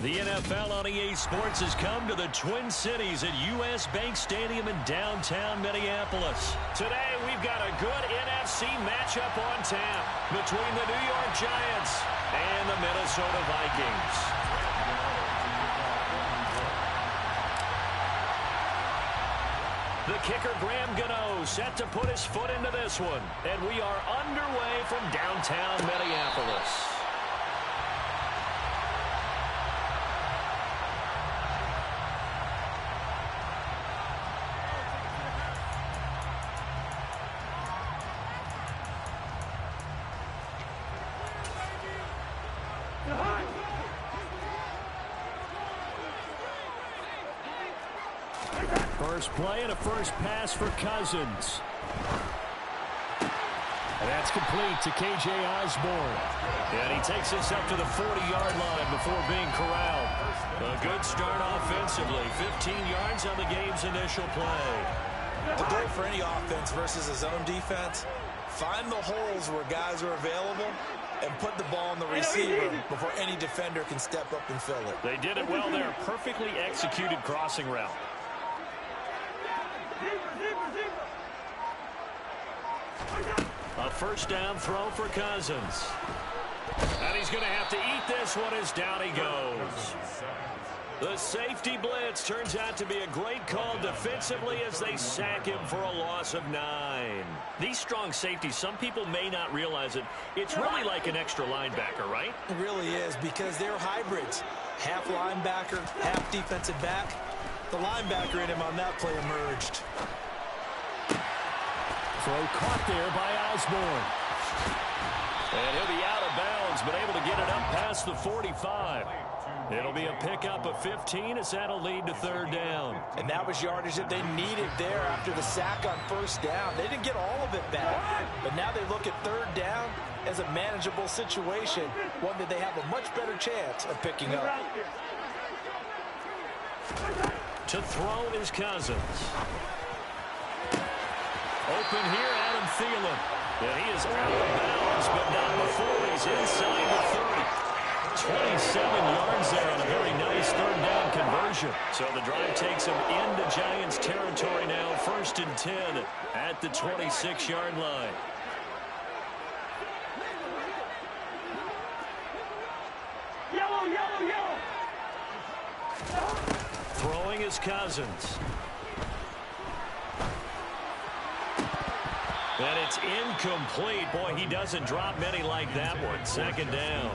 The NFL on EA Sports has come to the Twin Cities at U.S. Bank Stadium in downtown Minneapolis. Today, we've got a good NFC matchup on tap between the New York Giants and the Minnesota Vikings. The kicker, Graham Gano, set to put his foot into this one. And we are underway from downtown Minneapolis. First play and a first pass for Cousins. And that's complete to K.J. Osborne. And he takes this up to the 40-yard line before being corralled. A good start offensively. 15 yards on the game's initial play. The goal for any offense versus a zone defense, find the holes where guys are available and put the ball on the receiver before any defender can step up and fill it. They did it well there. Perfectly executed crossing route. A first down throw for Cousins. And he's going to have to eat this one as down he goes. The safety blitz turns out to be a great call defensively as they sack him for a loss of 9. These strong safeties, some people may not realize it. It's really like an extra linebacker, right? It really is, because they're hybrids. Half linebacker, half defensive back. The linebacker in him on that play emerged. Throw caught there by Osborne. And he'll be out of bounds, but able to get it up past the 45. It'll be a pickup of 15 as that'll lead to third down. And that was yardage that they needed there after the sack on first down. They didn't get all of it back, but now they look at third down as a manageable situation, one that they have a much better chance of picking up. To throw is Cousins. Open here, Adam Thielen. And he is out of bounds, but not before he's inside the 30. 27 yards there on a very nice third down conversion. So the drive takes him into Giants territory now, 1st and 10 at the 26-yard line. Yellow, yellow, yellow. Throwing is Cousins. And it's incomplete. Boy, he doesn't drop many like that one. 2nd down.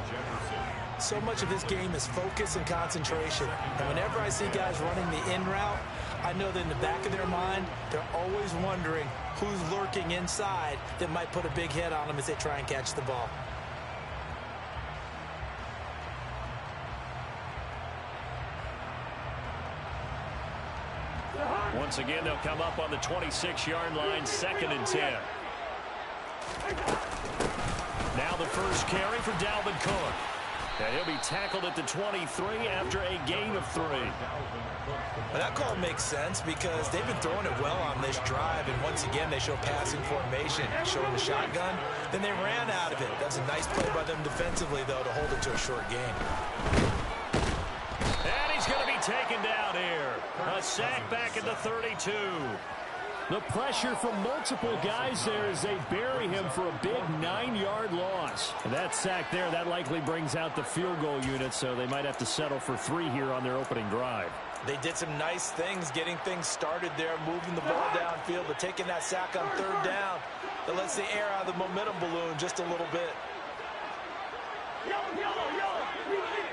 So much of this game is focus and concentration. And whenever I see guys running the in route, I know that in the back of their mind, they're always wondering who's lurking inside that might put a big hit on them as they try and catch the ball. Once again, they'll come up on the 26-yard line, 2nd and 10. Now the first carry for Dalvin Cook. And he'll be tackled at the 23 after a gain of 3. Well, that call makes sense because they've been throwing it well on this drive, and once again they show passing formation, showing the shotgun. Then they ran out of it. That's a nice play by them defensively, though, to hold it to a short game. And he's going to be taken down here. A sack back at the 32. The pressure from multiple guys there as they bury him for a big 9-yard loss. And that sack there, that likely brings out the field goal unit, so they might have to settle for 3 here on their opening drive. They did some nice things getting things started there, moving the ball downfield, but taking that sack on third down, that lets the air out of the momentum balloon just a little bit. Yellow, yellow, yellow.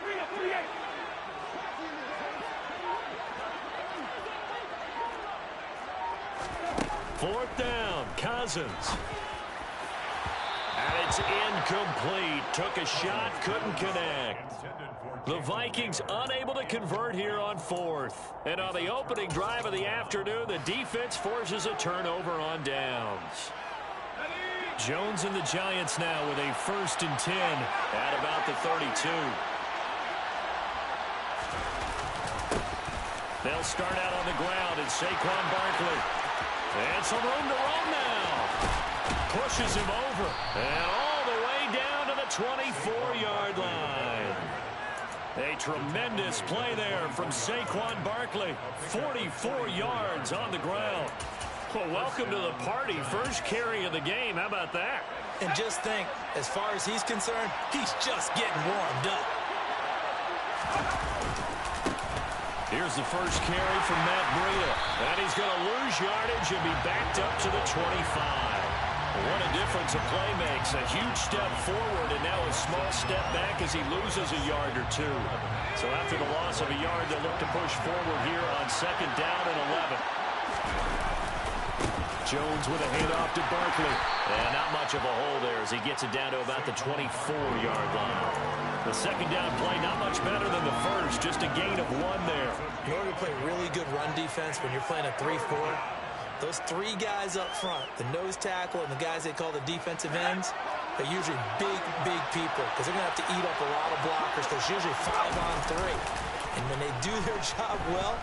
Bring up 38. Fourth down, Cousins. And it's incomplete. Took a shot, couldn't connect. The Vikings unable to convert here on 4th. And on the opening drive of the afternoon, the defense forces a turnover on downs. Jones and the Giants now with a 1st and 10 at about the 32. They'll start out on the ground and Saquon Barkley. And some room to run now. Pushes him over. And all the way down to the 24-yard line. A tremendous play there from Saquon Barkley. 44 yards on the ground. Well, welcome to the party. First carry of the game. How about that? And just think, as far as he's concerned, he's just getting warmed up. Here's the first carry from Matt Breida. And he's going to lose yardage and be backed up to the 25. What a difference a play makes. A huge step forward and now a small step back as he loses a yard or two. So after the loss of a yard, they'll look to push forward here on second down and 11. Jones with a handoff to Barkley. And not much of a hole there as he gets it down to about the 24-yard line. The second down play not much better than the first. Just a gain of 1 there. In order to play really good run defense when you're playing a 3-4, those 3 guys up front, the nose tackle and the guys they call the defensive ends, they're usually big people because they're going to have to eat up a lot of blockers. There's usually 5 on 3. And when they do their job well,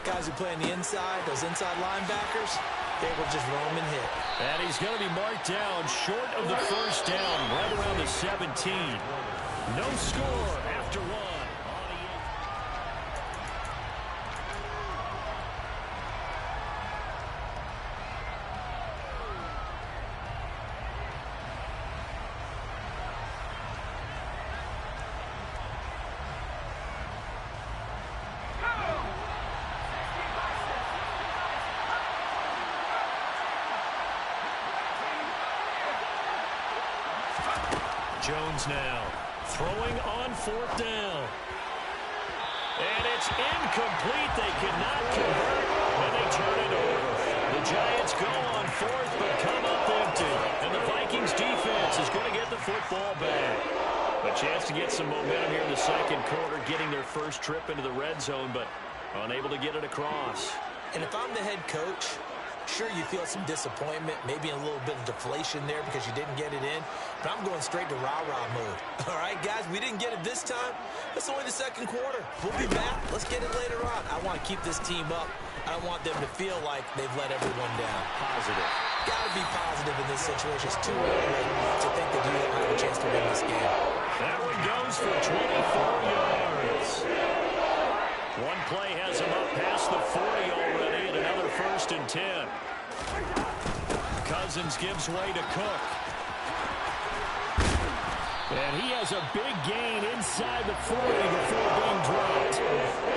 guys who play on the inside, those inside linebackers, they will just roam and hit. And he's going to be marked down short of the first down, right around the 17. No score after 1. Jones now throwing on 4th down. And it's incomplete. They cannot convert, and they turn it over. The Giants go on 4th, but come up empty. And the Vikings defense is going to get the football back. A chance to get some momentum here in the second quarter, getting their first trip into the red zone, but unable to get it across. And if I'm the head coach, sure, you feel some disappointment, maybe a little bit of deflation there because you didn't get it in. But I'm going straight to rah-rah mode. All right, guys, we didn't get it this time. It's only the second quarter. We'll be back. Let's get it later on. I want to keep this team up. I don't want them to feel like they've let everyone down. Positive. Got to be positive in this situation. It's too early to think that you don't have a chance to win this game. That one goes for 24 yards. One play has him up past the 40 already, and another 1st and 10. Cousins gives way to Cook. And he has a big gain inside the 40 before being dropped.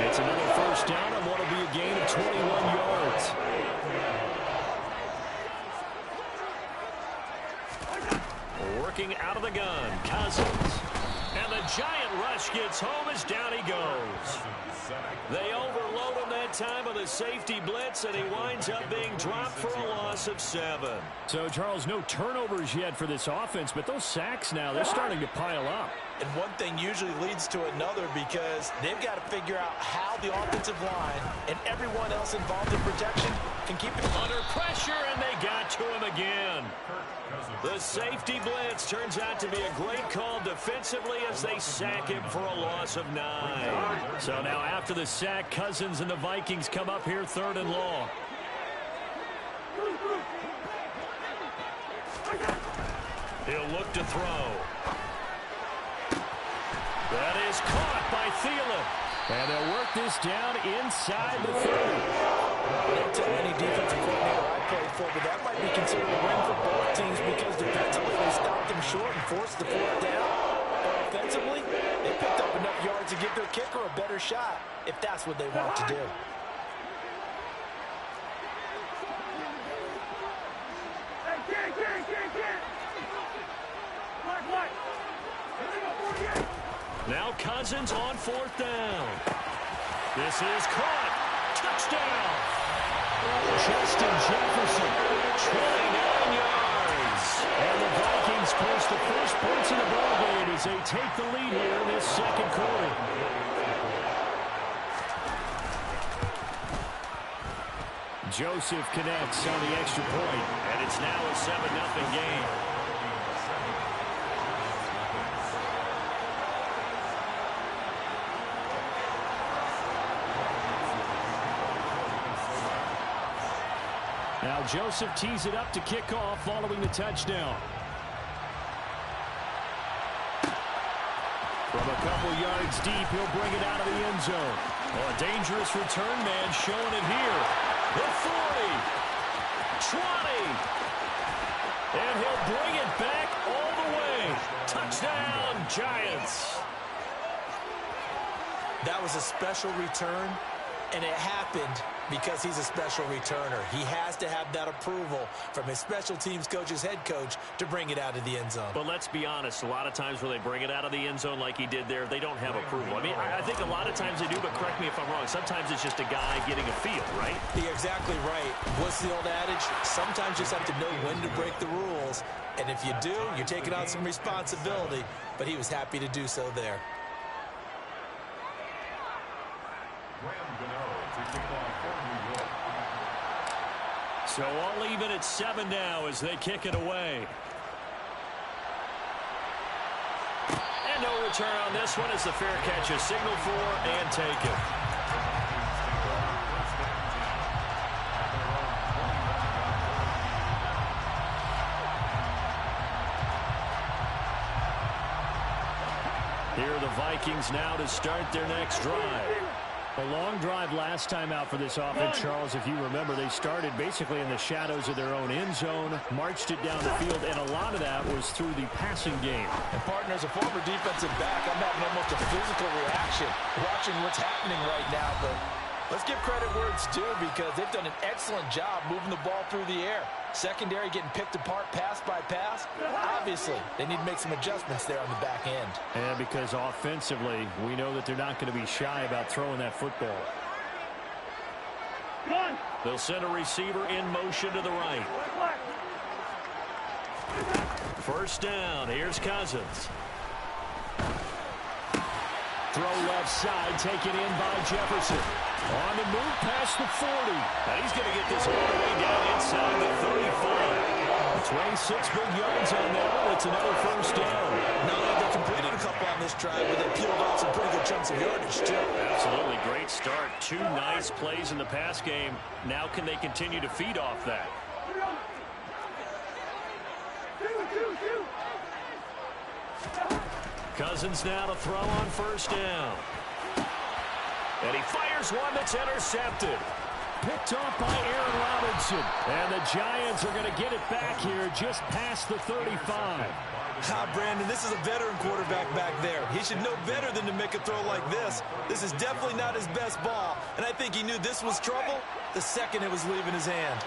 It's another first down on what will be a gain of 21 yards. Working out of the gun, Cousins. And the giant rush gets home as down he goes. They overload him that time with a safety blitz, and he winds up being dropped for a loss of 7. So, Charles, no turnovers yet for this offense, but those sacks now, they're starting to pile up. And one thing usually leads to another because they've got to figure out how the offensive line and everyone else involved in protection can keep it under pressure, and they got to him again. The safety blitz turns out to be a great call defensively as they sack him for a loss of 9. So now after the sack, Cousins and the Vikings come up here 3rd and long. He'll look to throw. That is caught by Thielen. And they'll work this down inside the 30. I don't tell any defensive coordinator I played for, but that might be considered a win for both teams because defensively they stopped them short and forced the 4th down. But offensively, they picked up enough yards to give their kicker a better shot if that's what they want to do. Now Cousins on 4th down. This is caught. Touchdown. Justin Jefferson, 29 yards. And the Vikings post the first points in the ballgame as they take the lead here in this second quarter. Joseph connects on the extra point, and it's now a 7-0 game. Now Joseph tees it up to kick off following the touchdown. From couple yards deep. He'll bring it out of the end zone. Well, a dangerous return man showing it here. The 40. 20. And he'll bring it back all the way. Touchdown, Giants. That was a special return, and it happened because he's a special returner. He has to have that approval from his special teams coach's head coach to bring it out of the end zone. But let's be honest, a lot of times when they bring it out of the end zone like he did there, they don't have approval. I mean, I think a lot of times they do, but correct me if I'm wrong. Sometimes it's just a guy getting a feel, right? You're exactly right. What's the old adage? Sometimes you just have to know when to break the rules, and if you do, you're taking on some responsibility, but he was happy to do so there. So all even at 7 now as they kick it away. And no return on this one as the fair catch is signaled for and taken. Here are the Vikings now to start their next drive. A long drive last time out for this offense, Charles. If you remember, they started basically in the shadows of their own end zone, marched it down the field, and a lot of that was through the passing game. And partner, as a former defensive back, I'm having almost a physical reaction watching what's happening right now. But let's give credit where it's due because they've done an excellent job moving the ball through the air. Secondary getting picked apart pass by pass. Obviously, they need to make some adjustments there on the back end. And because offensively, we know that they're not going to be shy about throwing that football. They'll send a receiver in motion to the right. First down. Here's Cousins. Throw left side, taken in by Jefferson. On the move past the 40. And he's going to get this all the way down inside the 35. 26 big yards on that one. It's another first down. No, they completed a couple on this drive, but they peeled off some pretty good chunks of yardage, too. Absolutely great start. 2 nice plays in the pass game. Now can they continue to feed off that? Cousins now to throw on first down. And he fires one that's intercepted. Picked off by Aaron Robinson. And the Giants are going to get it back here just past the 35. Brandon, this is a veteran quarterback back there. He should know better than to make a throw like this. This is definitely not his best ball. And I think he knew this was trouble the second it was leaving his hand.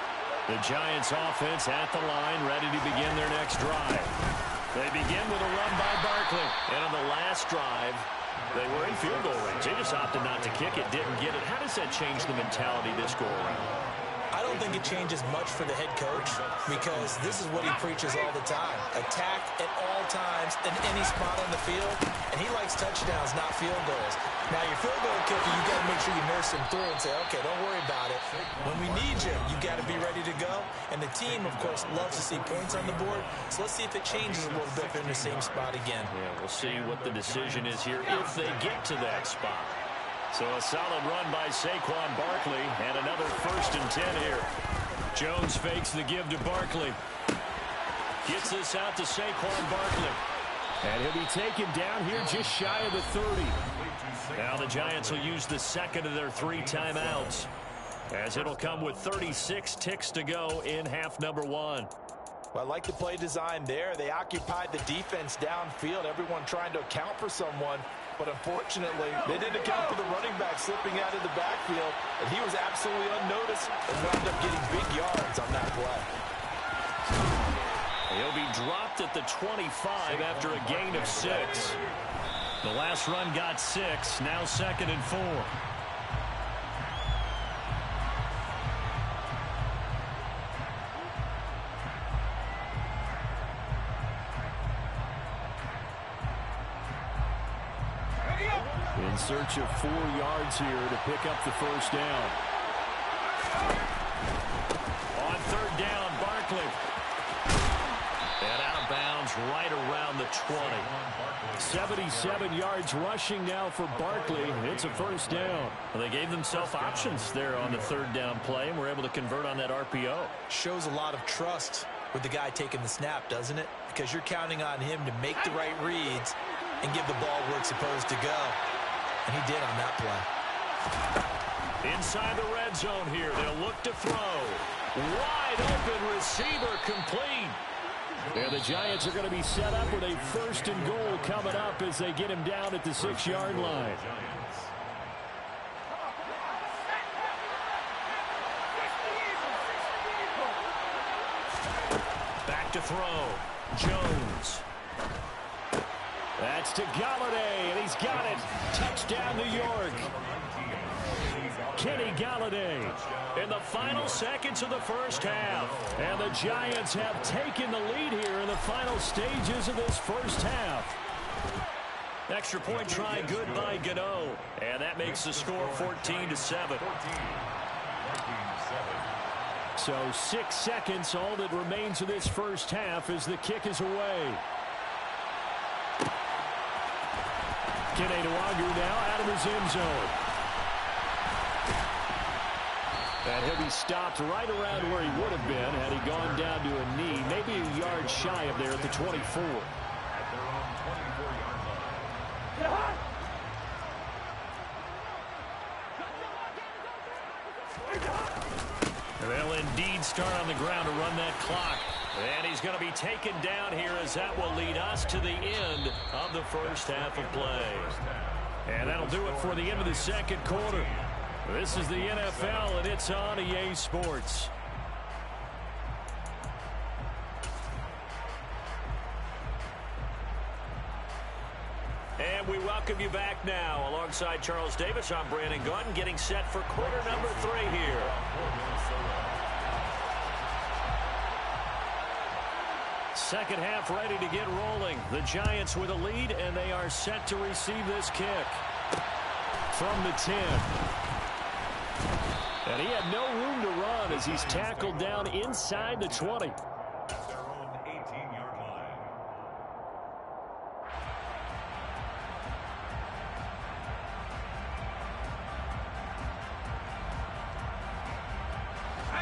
The Giants offense at the line, ready to begin their next drive. They begin with a run by Barkley. And on the last drive, they were in field goal range. They just opted not to kick it, didn't get it. How does that change the mentality this go around? I don't think it changes much for the head coach because this is what he preaches all the time. Attack at all times in any spot on the field, and he likes touchdowns, not field goals. Now, your field goal kicker, you got to make sure you nurse him through and say, okay, don't worry about it. When we need you, you got to be ready to go. And the team, of course, loves to see points on the board. So let's see if it changes a little bit if they're in the same spot again. Yeah, we'll see what the decision is here if they get to that spot. So a solid run by Saquon Barkley, and another 1st and 10 here. Jones fakes the give to Barkley. Gets this out to Saquon Barkley. And he'll be taken down here just shy of the 30. Now the Giants will use the second of their 3 timeouts, as it'll come with 36 ticks to go in half number 1. Well, I like the play design there. They occupied the defense downfield, everyone trying to account for someone. But unfortunately, they didn't account for the running back slipping out of the backfield, and he was absolutely unnoticed and wound up getting big yards on that play. He'll be dropped at the 25 after a gain of 6. The last run got 6, now 2nd and 4. In search of 4 yards here to pick up the first down. On 3rd down, Barkley. And out of bounds right around the 20. 77 yards rushing now for Barkley. It's a first down. Well, they gave themselves options there on the 3rd down play and were able to convert on that RPO. Shows a lot of trust with the guy taking the snap, doesn't it? Because you're counting on him to make the right reads and give the ball where it's supposed to go. And he did on that play. Inside the red zone here, they'll look to throw. Wide open receiver complete. And the Giants are going to be set up with a 1st and goal coming up as they get him down at the 6-yard line. Back to throw. Jones. That's to Golladay, and he's got it. Touchdown, New York. Kenny Golladay. In the final seconds of the first half. And the Giants have taken the lead here in the final stages of this first half. Extra point try good by Gano. And that makes the score 14-7. So 6 seconds, all that remains of this first half as the kick is away. Kene Nwangwu now out of his end zone. And he'll be stopped right around where he would have been had he gone down to a knee, maybe a yard shy of there at the 24. They'll indeed start on the ground to run that clock. And he's going to be taken down here as that will lead us to the end of the first half of play. And that'll do it for the end of the second quarter. This is the NFL, and it's on EA Sports. And we welcome you back now. Alongside Charles Davis, I'm Brandon Gunn, getting set for quarter number 3 here. Second half ready to get rolling. The Giants with a lead, and they are set to receive this kick. From the 10. And he had no room to run as he's tackled down inside the 20.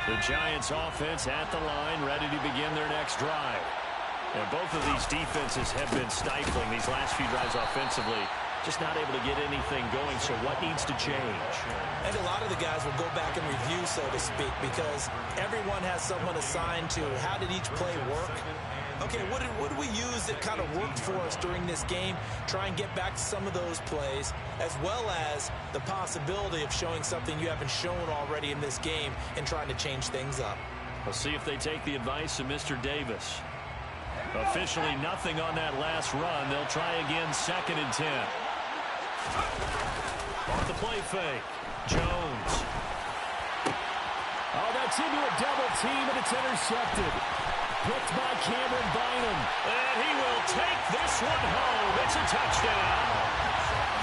The Giants offense at the line, ready to begin their next drive. And both of these defenses have been stifling these last few drives offensively. Just not able to get anything going, so what needs to change? And a lot of the guys will go back and review, so to speak, because everyone has someone assigned to how did each play work. Okay, what did we use that kind of worked for us during this game? Try and get back to some of those plays, as well as the possibility of showing something you haven't shown already in this game and trying to change things up. We'll see if they take the advice of Mr. Davis. Officially nothing on that last run. They'll try again, 2nd and 10. Off the play fake. Jones. Oh, that's into a double team, and it's intercepted. Picked by Cameron Bynum. And he will take this one home. It's a touchdown.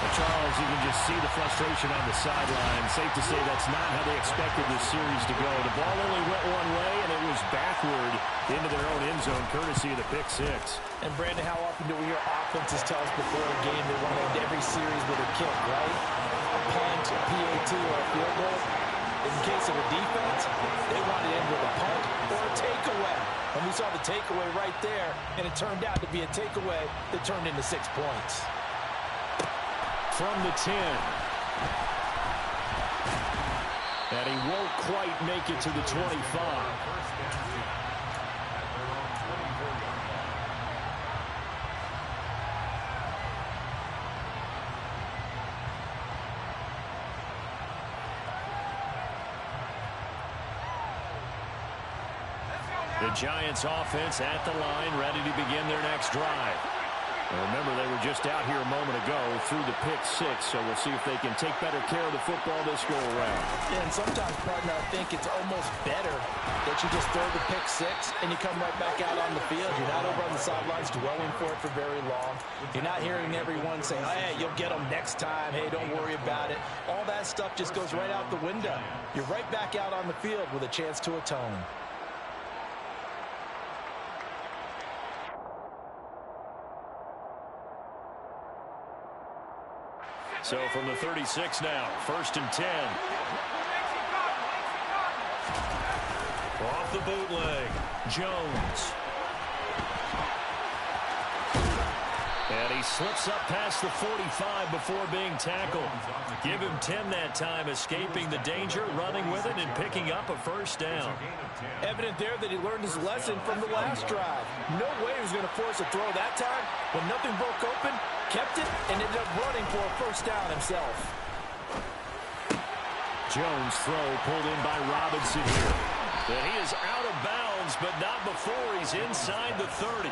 Well, Charles, you can just see the frustration on the sideline. Safe to say that's not how they expected this series to go. The ball only went one way, and it was backward into their own end zone, courtesy of the pick 6. And, Brandon, how often do we hear offenses tell us before a game they want to end every series with a kick, right? A punt, a PAT, or a field goal. In the case of a defense, they want to end with a punt or a takeaway. And we saw the takeaway right there, and it turned out to be a takeaway that turned into 6 points. From the 10. And he won't quite make it to the 25. The Giants offense at the line, ready to begin their next drive. And remember, they were just out here a moment ago through the pick 6, so we'll see if they can take better care of the football this go around. Yeah, and sometimes, partner, I think it's almost better that you just throw the pick 6 and you come right back out on the field. You're not over on the sidelines dwelling for it for very long. You're not hearing everyone say, oh, hey, you'll get them next time. Hey, don't worry about it. All that stuff just goes right out the window. You're right back out on the field with a chance to atone. So from the 36 now, 1st and 10. Off the bootleg, Jones. And he slips up past the 45 before being tackled. Give him 10 that time, escaping the danger, running with it, and picking up a first down. Evident there that he learned his lesson from the last drive. No way he was going to force a throw that time. When nothing broke open, kept it, and ended up running for a first down himself. Jones' throw pulled in by Robinson here. And he is out of bounds, but not before he's inside the 30.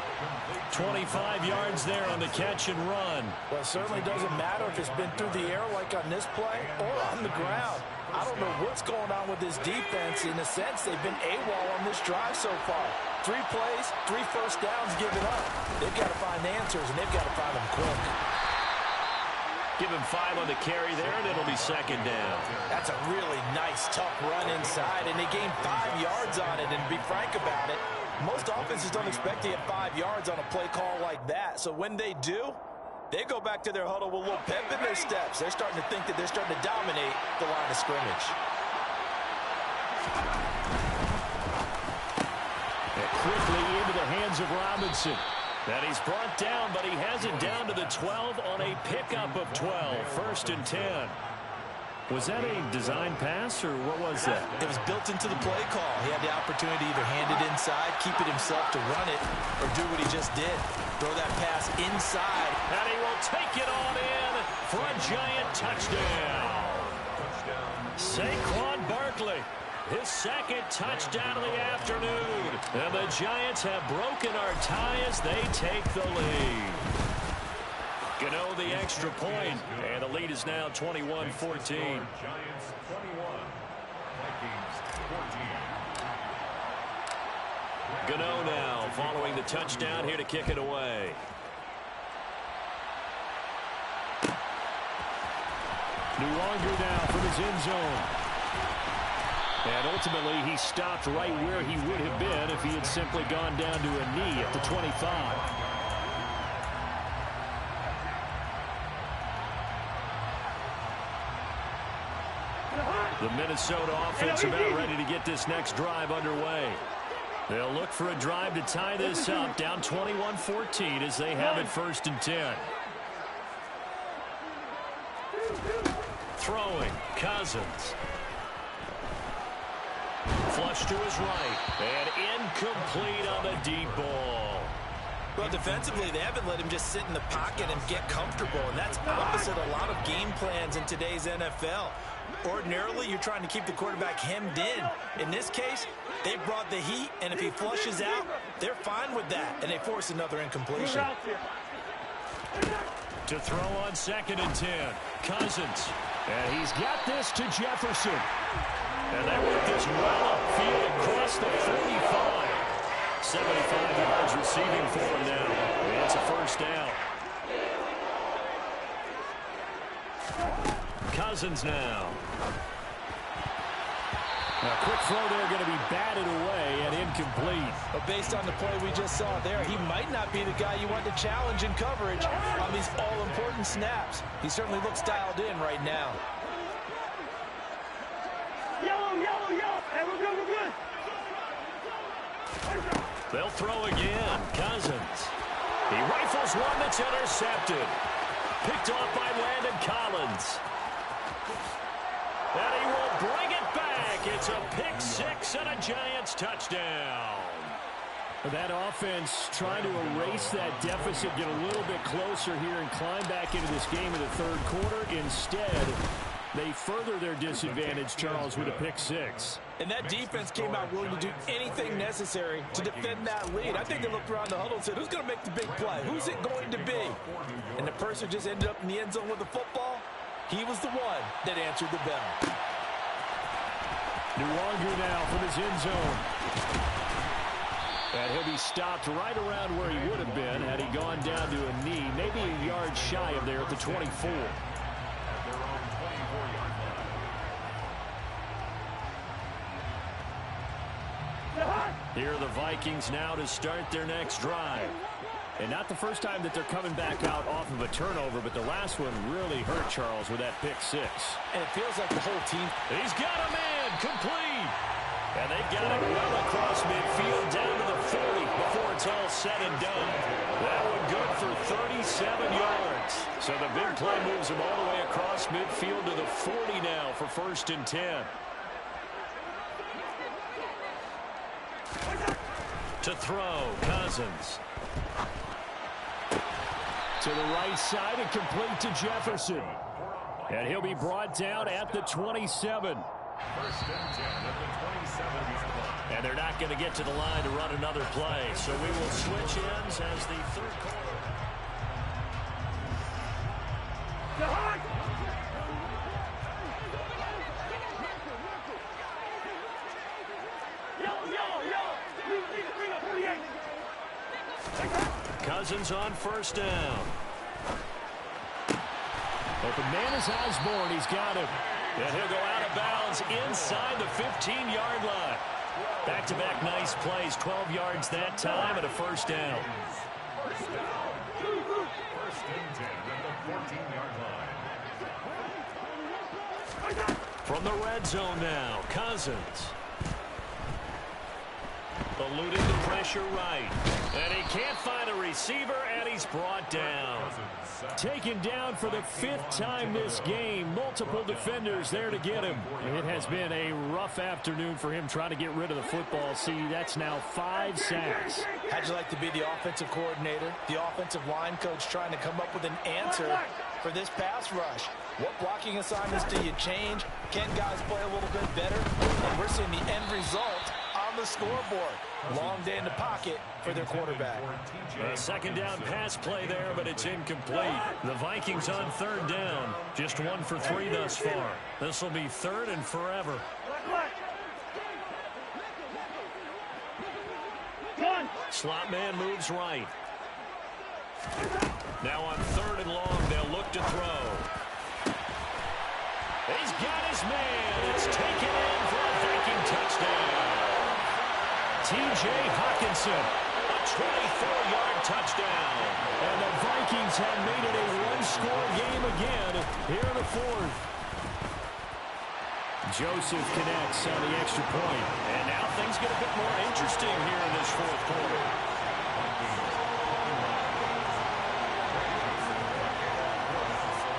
25 yards there on the catch and run. Well, it certainly doesn't matter if it's been through the air like on this play or on the ground. I don't know what's going on with this defense. In a sense, they've been AWOL on this drive so far. 3 plays, 3 first downs given up. They've got to find answers, and they've got to find them quick. Give him 5 on the carry there, and it'll be second down. That's a really nice, tough run inside, and they gained 5 yards on it. And to be frank about it, most offenses don't expect to get 5 yards on a play call like that. So when they do, they go back to their huddle with a little pep in their steps. They're starting to think that they're starting to dominate the line of scrimmage. And quickly into the hands of Robinson. And he's brought down, but he has it down to the 12 on a pickup of 12. First and 10. Was that a design pass, or what was that? It was built into the play call. He had the opportunity to either hand it inside, keep it himself to run it, or do what he just did. Throw that pass inside. And he will take it on in for a giant touchdown. Saquon Barkley, his second touchdown of the afternoon. And the Giants have broken our tie as they take the lead. Gano the extra point, and the lead is now 21-14. Gano now following the touchdown here to kick it away. Luongo now from his end zone. And ultimately, he stopped right where he would have been if he had simply gone down to a knee at the 25. The Minnesota offense about ready to get this next drive underway. They'll look for a drive to tie this up, down 21-14 as they have it first and 10. Throwing, Cousins. Flush to his right, and incomplete on the deep ball. Well, defensively, they haven't let him just sit in the pocket and get comfortable, and that's opposite a lot of game plans in today's NFL. Ordinarily, you're trying to keep the quarterback hemmed in. In this case, they brought the heat, and if he flushes out, they're fine with that, and they force another incompletion. To throw on second and 10, Cousins. And he's got this to Jefferson. And they work this well upfield across the 45. 75 yards receiving for him now. And it's a first down. Cousins now. A quick throw there going to be batted away and incomplete. But based on the play we just saw there, he might not be the guy you want to challenge in coverage on these all-important snaps. He certainly looks dialed in right now. Yellow, yellow, yellow. Hey, we're good, we're good. They'll throw again. Cousins. He rifles one that's intercepted. Picked off by Landon Collins. And he will bring it back. It's a pick six and a Giants touchdown. That offense trying to erase that deficit, get a little bit closer here and climb back into this game in the third quarter. Instead, they further their disadvantage, Charles, with a pick six. And that defense came out willing to do anything necessary to defend that lead. I think they looked around the huddle and said, who's going to make the big play? Who's it going to be? And the person just ended up in the end zone with the football. He was the one that answered the bell. Luongo now from his end zone. And he'll be stopped right around where he would have been had he gone down to a knee, maybe a yard shy of there at the 24. Here are the Vikings now to start their next drive. And not the first time that they're coming back out off of a turnover, but the last one really hurt Charles with that pick six. And it feels like the whole team. He's got a man complete. And they got it well across midfield down to the 40 before it's all said and done. That one good for 37 yards. So the big play moves him all the way across midfield to the 40 now for 1st and 10. To throw, Cousins. To the right side and complete to Jefferson. And he'll be brought down at the 27. 1st and 10 at the 27. And they're not going to get to the line to run another play. So we will switch ends as the 3rd quarter. Cousins on 1st down. Open man is Osborne. He's got him. And he'll go out of bounds inside the 15-yard line. Back-to-back nice plays. 12 yards that time and a 1st down. 1st and 10 at the 14-yard line. From the red zone now, Cousins. Eluding the pressure right. And he can't find a receiver, and he's brought down. Taken down for the 5th time this game. Multiple defenders there to get him. It has been a rough afternoon for him trying to get rid of the football. See, that's now 5 sacks. How'd you like to be the offensive coordinator, the offensive line coach trying to come up with an answer for this pass rush? What blocking assignments do you change? Can guys play a little bit better? And we're seeing the end result on the scoreboard. Long day in the pocket for their quarterback. A 2nd down pass play there, but it's incomplete. The Vikings on 3rd down. Just 1 for 3 thus far. This will be 3rd and forever. Slot man moves right. Now on 3rd and long, they'll look to throw. He's got his man. It's taken in for a Viking touchdown. T.J. Hawkinson, a 24-yard touchdown. And the Vikings have made it a one-score game again here in the 4th. Joseph connects on the extra point. And now things get a bit more interesting here in this 4th quarter.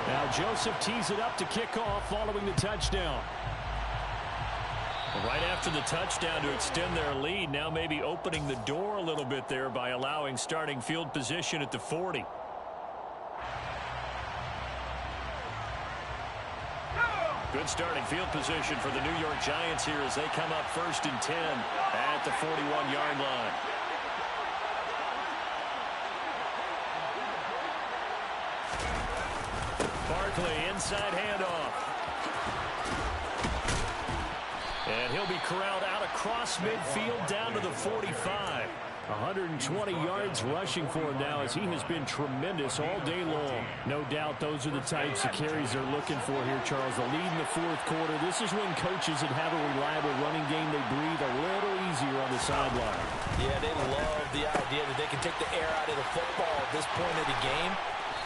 Now Joseph tees it up to kick off following the touchdown. Right after the touchdown to extend their lead, now maybe opening the door a little bit there by allowing starting field position at the 40. Good starting field position for the New York Giants here as they come up 1st and 10 at the 41-yard line. Barkley inside handoff. And he'll be corralled out across midfield down to the 45. 120 yards rushing for him now as he has been tremendous all day long. No doubt those are the types of carries they're looking for here, Charles. The lead in the 4th quarter. This is when coaches that have a reliable running game, they breathe a little easier on the sideline. Yeah, they love the idea that they can take the air out of the football at this point of the game.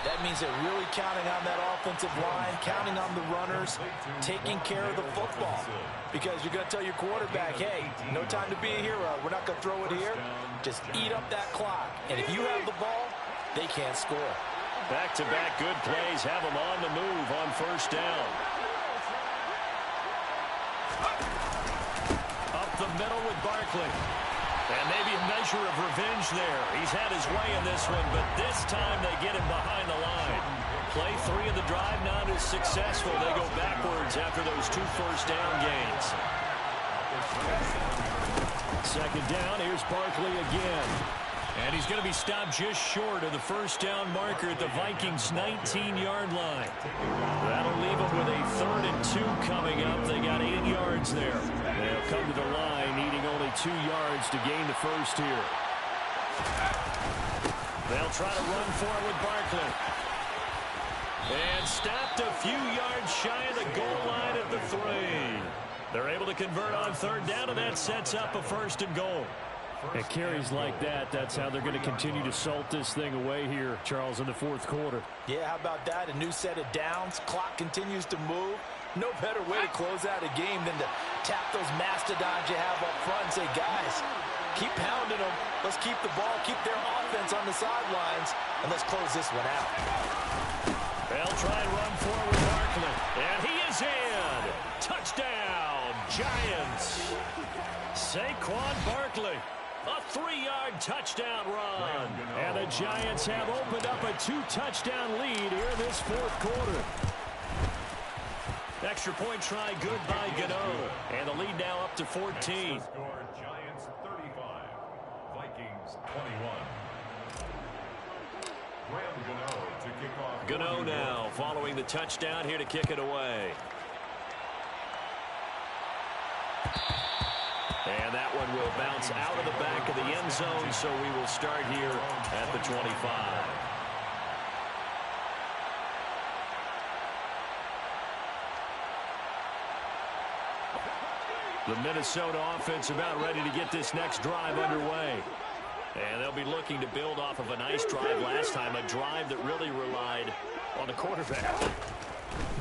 That means they're really counting on that offensive line, counting on the runners, taking care of the football. Because you're going to tell your quarterback, hey, no time to be a hero. We're not going to throw it here. Just eat up that clock. And if you have the ball, they can't score. Back-to-back good plays have them on the move on 1st down. Up the middle with Barkley. And maybe a measure of revenge there. He's had his way in this one, but this time they get him behind the line. Play 3 of the drive not as successful. They go backwards after those 2 first down gains. 2nd down, here's Barkley again. And he's going to be stopped just short of the 1st down marker at the Vikings' 19-yard line. That'll leave them with a 3rd and 2 coming up. They got 8 yards there. They'll come to the line needing only 2 yards to gain the 1st here. They'll try to run forward Barkley. And stopped a few yards shy of the goal line at the 3. They're able to convert on 3rd down, and that sets up a 1st and goal. At carries like that, that's how they're going to continue to salt this thing away here, Charles, in the 4th quarter. Yeah, how about that? A new set of downs. Clock continues to move. No better way to close out a game than to tap those mastodons you have up front and say, guys, keep pounding them. Let's keep the ball, keep their offense on the sidelines, and let's close this one out. They'll try and run forward Barkley. And he is in. Touchdown, Giants. Saquon Barkley. A 3-yard touchdown run. And the Giants have opened up a 2-touchdown lead here in this fourth quarter. Extra point try good by Gano. And the lead now up to 14. Score Giants 35, Vikings 21. Graham Gano to kick off. Gano now following the touchdown here to kick it away. And that one will bounce out of the back of the end zone, so we will start here at the 25. The Minnesota offense about ready to get this next drive underway. And they'll be looking to build off of a nice drive last time, a drive that really relied on the quarterback.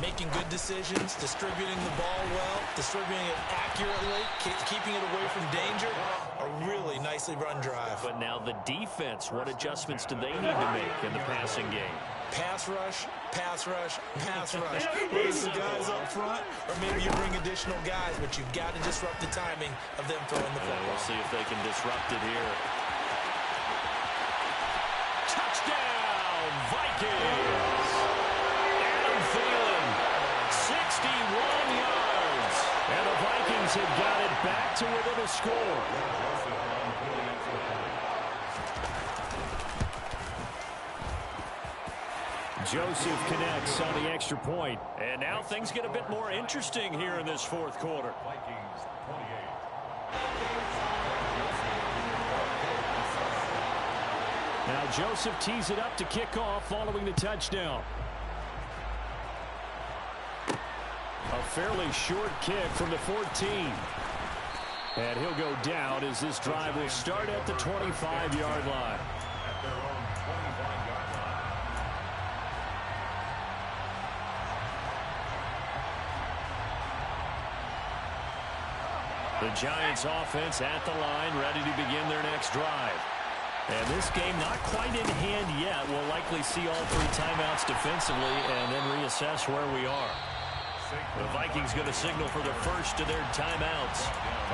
Making good decisions, distributing the ball well, distributing it accurately, keeping it away from danger. A really nicely run drive. But now the defense, what adjustments do they need to make in the passing game? Pass rush, pass rush, pass rush. Whether it's the guys up front, or maybe you bring additional guys, but you've got to disrupt the timing of them throwing the football. We'll see if they can disrupt it here. Touchdown, Vikings! Adam Thielen, 61 yards. And the Vikings have got it back to within a score. Joseph connects on the extra point. And now things get a bit more interesting here in this fourth quarter. Vikings 28. Now Joseph tees it up to kick off following the touchdown. A fairly short kick from the 14. And he'll go down as this drive will start at the 25-yard line. At their own 25-yard line. The Giants offense at the line, ready to begin their next drive. And this game not quite in hand yet. We'll likely see all three timeouts defensively and then reassess where we are. The Vikings going to signal for the first of their timeouts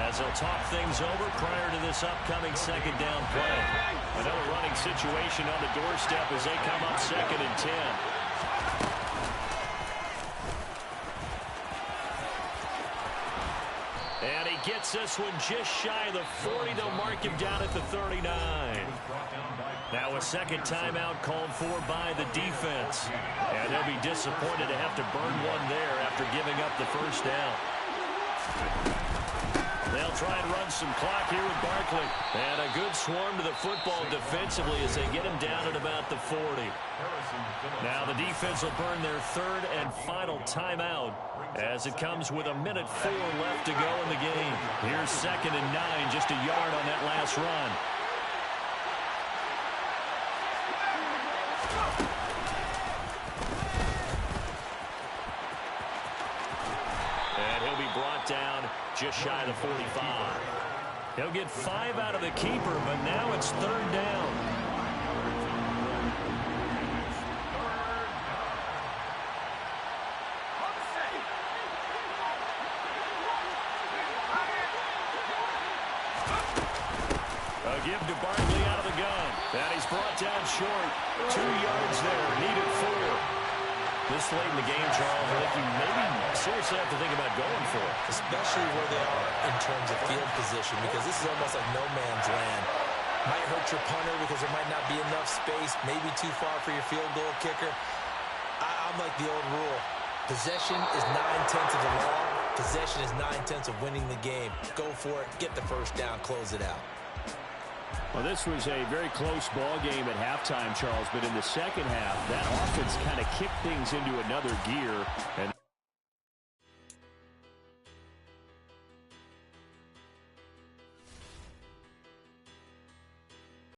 as they'll talk things over prior to this upcoming second down play. Another running situation on the doorstep as they come up 2nd and 10. And he gets this one just shy of the 40. They'll mark him down at the 39. Now a second timeout called for by the defense. And they'll be disappointed to have to burn one there after giving up the first down. They'll try and run some clock here with Barkley. And a good swarm to the football defensively as they get him down at about the 40. Now the defense will burn their third and final timeout as it comes with 1:04 left to go in the game. Here's 2nd and 9, just a yard on that last run. And he'll be brought down just shy of the 45. He'll get 5 out of the keeper, but now it's 3rd down. Give to Barkley out of the gun. And he's brought down short. 2 yards there. Needed 4. This late in the game, Charles, I think you maybe seriously have to think about going for it. Especially where they are in terms of field position, because this is almost like no man's land. Might hurt your punter because there might not be enough space, maybe too far for your field goal kicker. I'm like the old rule. Possession is 9/10 of the law. Possession is 9/10 of winning the game. Go for it. Get the first down. Close it out. Well, this was a very close ball game at halftime, Charles, but in the second half, that offense kind of kicked things into another gear. And